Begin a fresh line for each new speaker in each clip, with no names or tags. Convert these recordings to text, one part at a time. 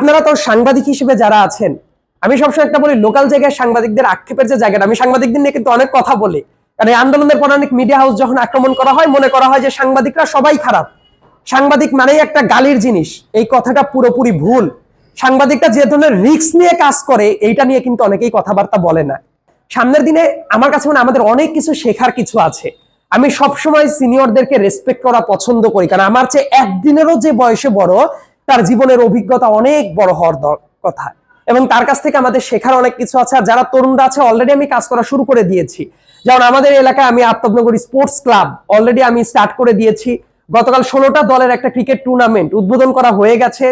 আপনারা তো সাংবাদিক হিসেবে যারা আছেন, আমি সবসময় একটা বলি, লোকাল জায়গায় সাংবাদিকদের আক্ষেপের যে জায়গাটা, আমি সাংবাদিকদের নিয়ে কিন্তু অনেক কথা বলি, কারণ এই আন্দোলনের পর অনেক মিডিয়া হাউস যখন আক্রমণ করা হয়, মনে করা হয় যে সাংবাদিকরা সবাই খারাপ, সাংবাদিক মানেই একটা গালির জিনিস। এই কথাটা পুরোপুরি ভুল। সাংবাদিকরা যে ধরনের রিস্ক নিয়ে কাজ করে, এইটা নিয়ে কিন্তু অনেকেই কথাবার্তা বলে না। সামনের দিনে আমার কাছে মনে হয় আমাদের অনেক কিছু শেখার কিছু আছে। আমি সবসময় সিনিয়রদেরকে রেসপেক্ট করা পছন্দ করি, কারণ আমার চেয়ে একদিনেরও যে বয়সে বড়, তার জীবনের অভিজ্ঞতা অনেক বড় হওয়ার কথা, এবং তার কাছ থেকে আমাদের শেখার অনেক কিছু আছে। আর যারা তরুণরা আছে, অলরেডি আমি কাজ করা শুরু করে দিয়েছি। যেমন আমাদের এলাকায় আমি আফতাবনগর স্পোর্টস ক্লাব অলরেডি আমি স্টার্ট করে দিয়েছি। গতকাল 16টা দলের একটা ক্রিকেট টুর্নামেন্ট উদ্বোধন করা হয়ে গেছে।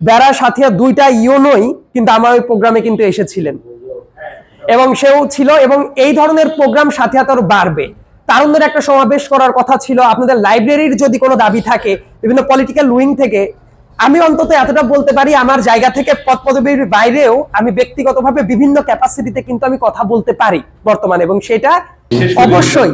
বেড়া সাথিয়া 2টা ইউনোই কিন্তু আমার ওই প্রোগ্রামে কিন্তু এসেছিলেন, এবং সেও ছিল। এবং এই ধরনের প্রোগ্রাম সাথিয়াতে আরো বাড়বে। তারুণদের একটা সমাবেশ করার কথা ছিল। আপনাদের লাইব্রেরির যদি কোনো দাবি থাকে, বিভিন্ন পলিটিক্যাল উইং থেকে, আমি অন্তত এতটা বলতে পারি, আমার জায়গা থেকে পদ পদবীর বাইরেও আমি ব্যক্তিগতভাবে বিভিন্ন ক্যাপাসিটিতে কিন্তু আমি কথা বলতে পারি বর্তমানে, এবং সেটা অবশ্যই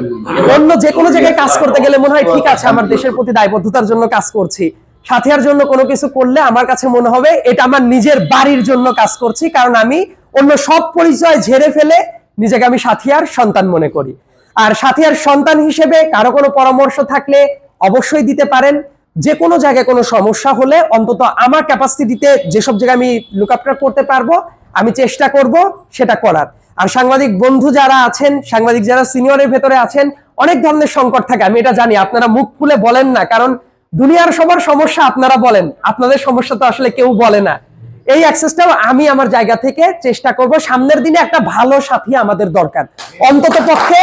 অন্য যে কোনো জায়গায় কাজ করতে গেলে মনে হয় ঠিক আছে, আমার দেশের প্রতি দায়বদ্ধতার জন্য কাজ করছি। সাথিয়ার জন্য কোনো কিছু করলে আমার কাছে মনে হবে এটা আমার নিজের বাড়ির জন্য কাজ করছি, কারণ আমি অন্য সব পরিচয় ঝেড়ে ফেলে নিজেকে আমি সাথিয়ার সন্তান মনে করি। আর সাথিয়ার সন্তান হিসেবে কারো কোনো পরামর্শ থাকলে অবশ্যই দিতে পারেন। যে কোনো জায়গায় কোনো সমস্যা হলে অন্তত আমার ক্যাপাসিটিতে যেসব জায়গায় আমি লুক আফটার করতে পারবো, আমি চেষ্টা করব সেটা করার। আর সাংবাদিক বন্ধু যারা আছেন, সাংবাদিক যারা সিনিয়রের ভেতরে আছেন, অনেক ধরনের সংকট থাকে, আমি এটা জানি। আপনারা মুখ খুলে বলেন না, কারণ দুনিয়ার সবার সমস্যা আপনারা বলেন, আপনাদের সমস্যা তো আসলে কেউ বলে না। এই অ্যাক্সেসটাও আমি আমার জায়গা থেকে চেষ্টা করব। সামনের দিনে একটা ভালো সাথী আমাদের দরকার, অন্তত পক্ষে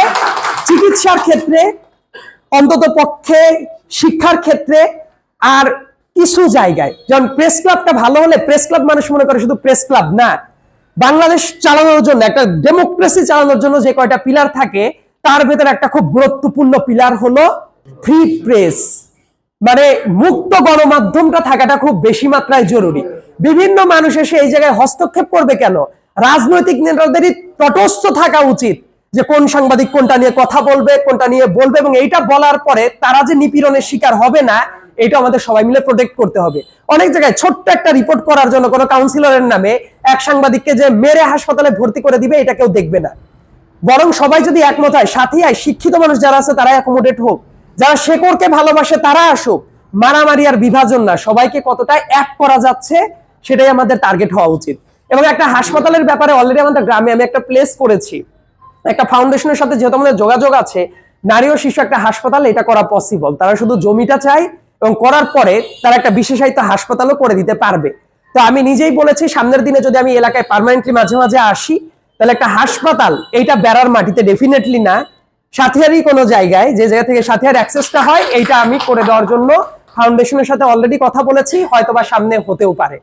চিকিৎসার ক্ষেত্রে, অন্তত পক্ষে শিক্ষার ক্ষেত্রে, আর কিছু জায়গায়। যেমন প্রেস ক্লাবটা ভালো হলে, প্রেস ক্লাব মানুষ মনে করে শুধু প্রেস ক্লাব না, বাংলাদেশ চালানোর জন্য, একটা ডেমোক্রেসি চালানোর জন্য যে কয়টা পিলার থাকে, তার ভেতরে একটা খুব গুরুত্বপূর্ণ পিলার হলো ফ্রি প্রেস, মানে মুক্ত গণমাধ্যমটা থাকাটা খুব বেশি মাত্রায় জরুরি। বিভিন্ন মানুষ এসে এই জায়গায় হস্তক্ষেপ করবে কেন? রাজনৈতিক নেতাদেরই তটস্থ থাকা উচিত যে কোন সাংবাদিক কোনটা নিয়ে কথা বলবে, কোনটা নিয়ে বলবে, এবং এইটা বলার পরে তারা যে নিপীড়নের শিকার হবে না, এটা আমাদের সবাই মিলে প্রোটেক্ট করতে হবে। অনেক জায়গায় ছোট্ট একটা রিপোর্ট করার জন্য কোনো কাউন্সিলরের নামে এক সাংবাদিককে যে মেরে হাসপাতালে ভর্তি করে দিবে, এটা কেউ দেখবে না। বরং সবাই যদি একমত হয়, সাথী হয়, শিক্ষিত মানুষ যারা আছে তারা অ্যাকোমোডেট হোক, যারা শেকড়কে ভালোবাসে তারা আসুক, মারামারি আর বিভাজন না, সবাইকে কতটা এক করা যাচ্ছে সেটাই আমাদের টার্গেট হওয়া উচিত। এবং একটা হাসপাতালের ব্যাপারে অলরেডি আমাদের গ্রামে আমি একটা প্লেস করেছি, একটা ফাউন্ডেশনের সাথে যেহেতু আমাদের যোগাযোগ আছে, নারী ও শিশু একটা হাসপাতাল, এটা করা পসিবল। তারা শুধু জমিটা চায়, এবং করার পরে তারা একটা বিশেষায়িত হাসপাতালও করে দিতে পারবে। তো আমি নিজেই বলেছি, সামনের দিনে যদি আমি এলাকায় পার্মানেন্টলি মাঝে মাঝে আসি, তাহলে একটা হাসপাতাল, এইটা বেড়ার মাটিতে ডেফিনেটলি না, সাথিয়ারই কোনো জায়গায়, যে জায়গা থেকে সাথিয়ার অ্যাক্সেসটা হয়, এইটা আমি করে দেওয়ার জন্য ফাউন্ডেশনের সাথে অলরেডি কথা বলেছি, হয়তোবা সামনে হতেও পারে।